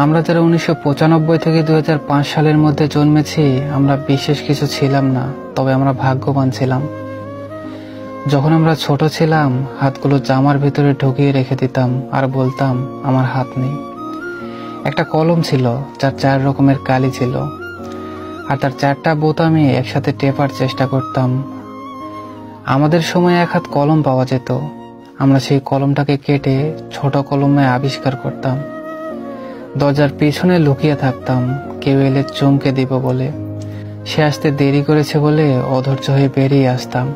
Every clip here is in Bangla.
আমরা যারা 1995 থেকে 2005 সালের মধ্যে জন্মেছি, আমরা বিশেষ কিছু ছিলাম না, তবে আমরা ভাগ্যবান ছিলাম। যখন আমরা ছোট ছিলাম, হাতগুলো জামার ভিতরে ঢুকিয়ে রেখে দিতাম আর বলতাম আমার হাত নেই। একটা কলম ছিল যার 4 রকমের কালি ছিল, আর তার 4টা বোতামে একসাথে টেপার চেষ্টা করতাম। আমাদের সময় এক হাত কলম পাওয়া যেত, আমরা সেই কলমটাকে কেটে ছোট কলমে আবিষ্কার করতাম। দরজার পিছনে লুকিয়ে থাকতাম, কেউ এলে চমকে দিব বলে। সে আসতে দেরি করেছে বলে অধৈর্য হয়ে বেরিয়ে আসতাম।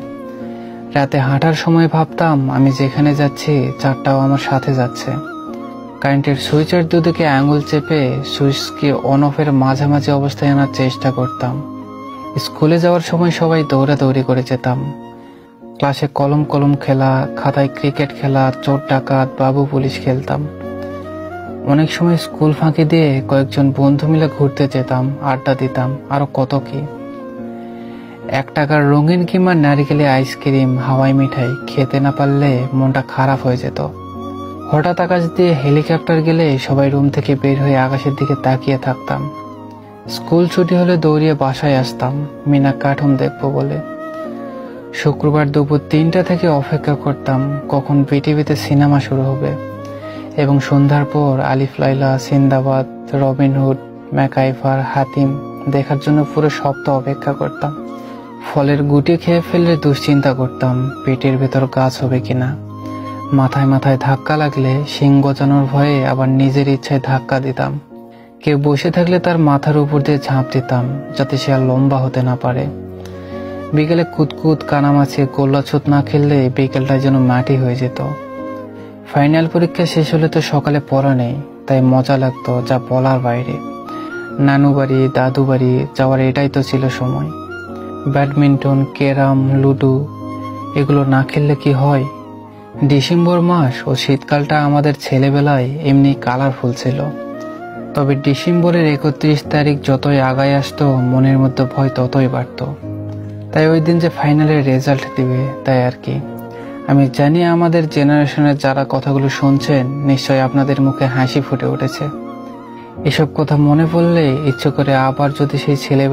রাতে হাঁটার সময় ভাবতাম আমি যেখানে যাচ্ছি চারটাও আমার সাথে যাচ্ছে। কারেন্টের সুইচের দুদিকে আঙুল চেপে সুইচকে অন অফের মাঝামাঝি অবস্থায় আনার চেষ্টা করতাম। স্কুলে যাওয়ার সময় সবাই দৌড়াদৌড়ি করে যেতাম। ক্লাসে কলম কলম খেলা, খাতায় ক্রিকেট খেলা, চোর ডাকাত, বাবু পুলিশ খেলতাম। অনেক সময় স্কুল ফাঁকি দিয়ে কয়েকজন বন্ধু মিলে ঘুরতে যেতাম, আড্ডা দিতাম, আরো কত কি। 1 টাকার রঙিন কিংবা নারিকেলের আইসক্রিম, হাওয়াই মিঠাই খেতে না পারলে মনটা খারাপ হয়ে যেত। হঠাৎ আকাশ দিয়ে হেলিকপ্টার গেলে সবাই রুম থেকে বের হয়ে আকাশের দিকে তাকিয়ে থাকতাম। স্কুল ছুটি হলে দৌড়িয়ে বাসায় আসতাম মিনা কার্টুন দেখবো বলে। শুক্রবার দুপুর 3টা থেকে অপেক্ষা করতাম কখন বিটিভিতে সিনেমা শুরু হবে, এবং সন্ধ্যার পর আলিফ লায়লা, সিন্দাবাদ, রবিনহুড, ম্যাকাইভার, হাতিম দেখার জন্য পুরো সপ্তাহ অপেক্ষা করতাম। ফলের গুটি খেয়ে ফেললে দুশ্চিন্তা করতাম পেটের ভেতর গাছ হবে কিনা। মাথায় মাথায় ধাক্কা লাগলে শিং গজানোর ভয়ে আবার নিজের ইচ্ছায় ধাক্কা দিতাম। কেউ বসে থাকলে তার মাথার উপর দিয়ে ঝাঁপ দিতাম যাতে সে আর লম্বা হতে না পারে। বিকেলে কুতকুত, কানামাছি, গোল্লাছুত না খেললে বিকেলটা যেন মাটি হয়ে যেত। ফাইনাল পরীক্ষা শেষ হলে তো সকালে পড়া নেই, তাই মজা লাগতো যা বলার বাইরে। নানু বাড়ি, দাদু বাড়ি যাওয়ার এটাই তো ছিল সময়। ব্যাডমিন্টন, ক্যারাম, লুডো এগুলো না খেললে কি হয়। ডিসেম্বর মাস ও শীতকালটা আমাদের ছেলেবেলায় এমনি কালারফুল ছিল, তবে ডিসেম্বরের 31 তারিখ যতই আগায় আসতো মনের মধ্যে ভয় ততই বাড়ত। তাই ওই দিন যে ফাইনালের রেজাল্ট দিবে তাই আর কি। আমি জানি আমাদের জেনারেশনের যারা কথাগুলো শুনছেন নিশ্চয়ই আপনাদের মুখে হাসি ফুটে উঠেছে। এসব কথা মনে পড়লে ইচ্ছে করে আবার যদি সেই ছেলে